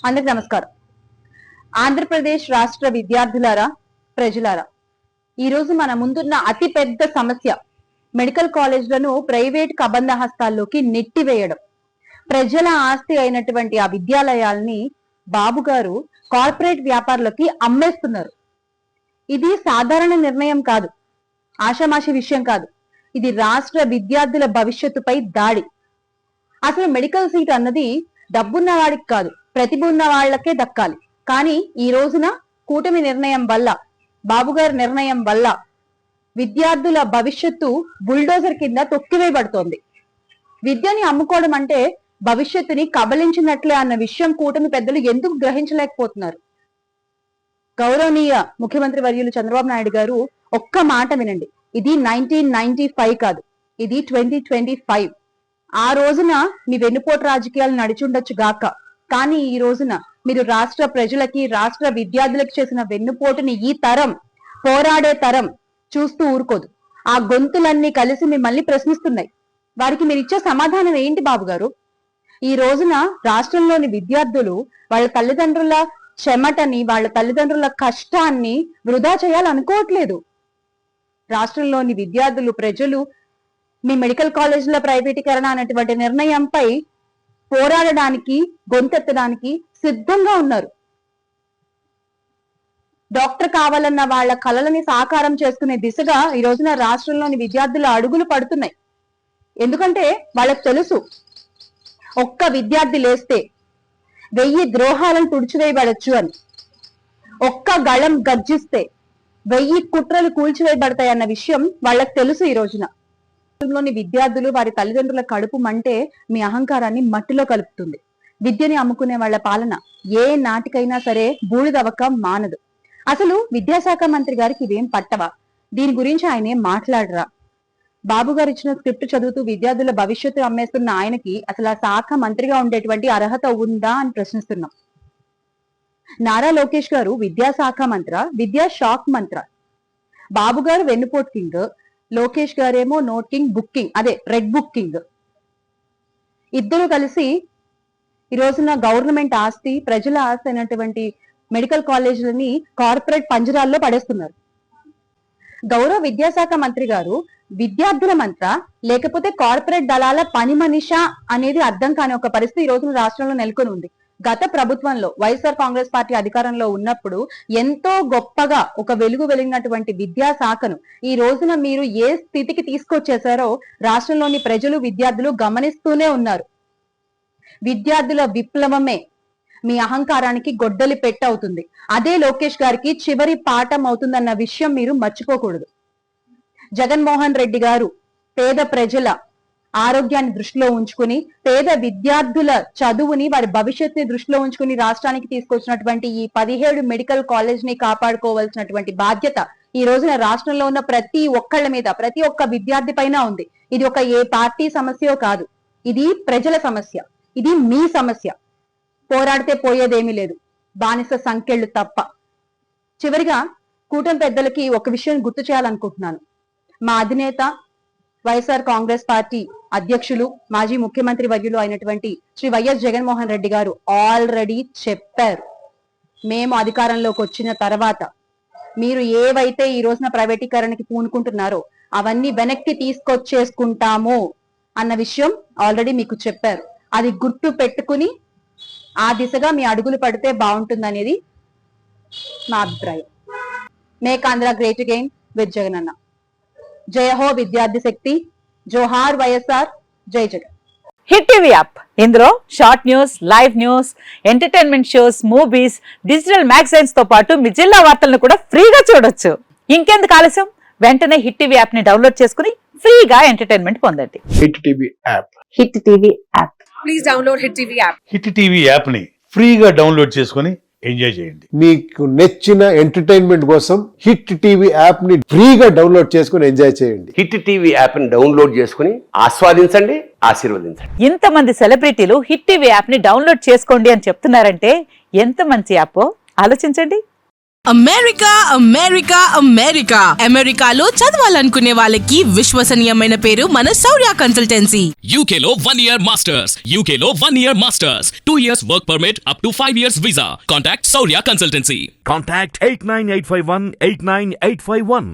అందరికి నమస్కారం. ఆంధ్రప్రదేశ్ రాష్ట్ర విద్యార్థులారా, ప్రజలారా, ఈ రోజు మన ముందున్న అతి పెద్ద సమస్య మెడికల్ కాలేజ్లను ప్రైవేట్ కబంధ హస్తాల్లోకి నెట్టివేయడం. ప్రజల ఆస్తి అయినటువంటి ఆ విద్యాలయాల్ని బాబు గారు కార్పొరేట్ వ్యాపారులకి అమ్మేస్తున్నారు. ఇది సాధారణ నిర్ణయం కాదు, ఆషామాషి విషయం కాదు. ఇది రాష్ట్ర విద్యార్థుల భవిష్యత్తుపై దాడి. అసలు మెడికల్ సీట్ అన్నది డబ్బున్న వాడికి కాదు, ప్రతిభ ఉన్న వాళ్లకే దక్కాలి. కానీ ఈ రోజున కూటమి నిర్ణయం వల్ల, బాబుగారి నిర్ణయం వల్ల విద్యార్థుల భవిష్యత్తు బుల్డోజర్ కింద తొక్కివేయబడుతోంది. విద్యని అమ్ముకోవడం అంటే భవిష్యత్తుని కబలించినట్లే అన్న విషయం కూటమి పెద్దలు ఎందుకు గ్రహించలేకపోతున్నారు? గౌరవనీయ ముఖ్యమంత్రి వర్యులు చంద్రబాబు నాయుడు గారు ఒక్క మాట వినండి. ఇది 1995 కాదు, ఇది 2025. ఆ రోజున మీ వెన్నుపోటు రాజకీయాలు నడిచుండొచ్చు గాక, కానీ ఈ రోజున మీరు రాష్ట్ర ప్రజలకి, రాష్ట్ర విద్యార్థులకు చేసిన వెన్నుపోటుని ఈ తరం, పోరాడే తరం చూస్తూ ఊరుకోదు. ఆ గొంతులన్నీ కలిసి మిమ్మల్ని ప్రశ్నిస్తున్నాయి. వారికి మీరు ఇచ్చే సమాధానం ఏంటి బాబు గారు? ఈ రోజున రాష్ట్రంలోని విద్యార్థులు వాళ్ళ తల్లిదండ్రుల చెమటని, వాళ్ళ తల్లిదండ్రుల కష్టాన్ని వృధా చేయాలనుకోవట్లేదు. రాష్ట్రంలోని విద్యార్థులు, ప్రజలు మీ మెడికల్ కాలేజీల ప్రైవేటీకరణ అనేటువంటి నిర్ణయంపై పోరాడడానికి, గొంతెత్తడానికి సిద్ధంగా ఉన్నారు. డాక్టర్ కావాలన్న వాళ్ళ కలలని సాకారం చేసుకునే దిశగా ఈ రోజున రాష్ట్రంలోని విద్యార్థుల అడుగులు పడుతున్నాయి. ఎందుకంటే వాళ్ళకు తెలుసు, ఒక్క విద్యార్థి లేస్తే 1000 ద్రోహాలను తుడిచివేయబడచ్చు అని. ఒక్క గళం గర్జిస్తే 1000 కుట్రలు కూల్చివేయబడతాయన్న విషయం వాళ్ళకు తెలుసు. ఈ రోజున లోని విద్యార్థులు, వారి తల్లిదండ్రుల కడుపు మంటే మీ అహంకారాన్ని మట్టిలో కలుపుతుంది. విద్యని అమ్ముకునే వాళ్ళ పాలన ఏ నాటికైనా సరే బూడిదవక మానదు. అసలు విద్యాశాఖ మంత్రి గారికి ఇవేం పట్టవా? దీని గురించి ఆయన ఏం మాట్లాడరా? బాబు గారు ఇచ్చిన స్క్రిప్ట్ చదువుతూ విద్యార్థుల భవిష్యత్తు అమ్మేస్తున్న ఆయనకి అసలు ఆ శాఖ మంత్రిగా ఉండేటువంటి అర్హత ఉందా అని ప్రశ్నిస్తున్నాం. నారా లోకేష్ గారు విద్యాశాఖ మంత్ర, విద్యా షాక్ మంత్ర. బాబు గారు వెన్నుపోటు కింగ్, లోకేష్ గారేమో నోట్ కింగ్, బుక్కింగ్, అదే రెడ్ బుక్కింగ్. ఇద్దరు కలిసి ఈ రోజున గవర్నమెంట్ ఆస్తి, ప్రజల ఆస్తి అయినటువంటి మెడికల్ కాలేజీలని కార్పొరేట్ పంజరాల్లో పడేస్తున్నారు. గౌరవ విద్యాశాఖ మంత్రి గారు విద్యార్థుల మంత్ర, లేకపోతే కార్పొరేట్ దళాల పని మనిషా అనేది అర్థం కాని ఒక పరిస్థితి ఈ రోజున రాష్ట్రంలో నెలకొని ఉంది. గత ప్రభుత్వంలో వైఎస్ఆర్ కాంగ్రెస్ పార్టీ అధికారంలో ఉన్నప్పుడు ఎంతో గొప్పగా ఒక వెలుగు వెలిగినటువంటి విద్యాశాఖను ఈ రోజున మీరు ఏ స్థితికి తీసుకొచ్చేశారో రాష్ట్రంలోని ప్రజలు, విద్యార్థులు గమనిస్తూనే ఉన్నారు. విద్యార్థుల విప్లవమే మీ అహంకారానికి గొడ్డలి పెట్టవుతుంది. అదే లోకేష్ గారికి చివరి పాఠం అవుతుందన్న విషయం మీరు మర్చిపోకూడదు. జగన్మోహన్ రెడ్డి గారు పేద ప్రజల ఆరోగ్యాన్ని దృష్టిలో ఉంచుకుని, పేద విద్యార్థుల చదువుని, వారి భవిష్యత్తుని దృష్టిలో ఉంచుకుని రాష్ట్రానికి తీసుకొచ్చినటువంటి ఈ 17 మెడికల్ కాలేజ్ ని కాపాడుకోవాల్సినటువంటి బాధ్యత ఈ రోజున రాష్ట్రంలో ఉన్న ప్రతి ఒక్కళ్ళ మీద, ప్రతి ఒక్క విద్యార్థి పైన ఉంది. ఇది ఒక ఏ పార్టీ సమస్యో కాదు, ఇది ప్రజల సమస్య, ఇది మీ సమస్య. పోరాడితే పోయేదేమీ లేదు, బానిస సంఖ్యలు తప్ప. చివరిగా కూటమి పెద్దలకి ఒక విషయం గుర్తు చేయాలనుకుంటున్నాను. మా అధినేత వైఎస్ఆర్ కాంగ్రెస్ పార్టీ అధ్యక్షులు, మాజీ ముఖ్యమంత్రి వర్యులు అయినటువంటి శ్రీ వైఎస్ జగన్మోహన్ రెడ్డి గారు ఆల్రెడీ చెప్పారు, మేము అధికారంలోకి వచ్చిన తర్వాత మీరు ఏవైతే ఈ రోజున ప్రైవేటీకరణకి పూనుకుంటున్నారో అవన్నీ వెనక్కి తీసుకొచ్చేసుకుంటాము అన్న విషయం ఆల్రెడీ మీకు చెప్పారు. అది గుర్తు పెట్టుకుని ఆ దిశగా మీ అడుగులు పడితే బాగుంటుందనేది నా అభిప్రాయం. Make Andhra great again with Jagan అన్న. జయ హో విద్యార్థి శక్తి, జోహార్ వైఎస్ఆర్, జై జగన్. హిట్ టీవీ యాప్, ఇందులో short news, live news, entertainment shows, movies, digital magazines తో పాటు మీ జిల్లా వార్తలను కూడా ఫ్రీగా చూడొచ్చు. ఇంకెందుకు ఆలస్యం, వెంటనే హిట్ టీవీ యాప్ ని డౌన్లోడ్ చేసుకుని ఫ్రీగా ఎంటర్టైన్మెంట్ పొందండి. Hit TV app, hit TV app. Please download hit TV app. Hit TV app ని ఫ్రీగా డౌన్లోడ్ చేసుకుని ఎంజాయ్ చేయండి. మీకు నచ్చిన ఎంటర్టైన్మెంట్ కోసం హిట్ టీవీ యాప్ ని ఫ్రీగా డౌన్లోడ్ చేసుకుని ఎంజాయ్ చేయండి. హిట్ టీవీ యాప్ ని డౌన్లోడ్ చేసుకుని ఆస్వాదించండి, ఆశీర్వదించండి. ఇంతమంది సెలబ్రిటీలు హిట్ టీవీ యాప్ ని డౌన్లోడ్ చేసుకోండి అని చెప్తున్నారంటే ఎంత మంచి యాప్ ఆలోచించండి. అమెరికా అమెరికా అమెరికా అమెరికాలో చదవాలనుకునే వాళ్ళకి విశ్వసనీయమైన పేరు మన శౌర్య కన్సల్టెన్సీ. UK లో 1 year masters. UK లో 1 year masters. 2 years work permit up to 5 years visa. Contact Saurya Consultancy. Contact 89851 89851.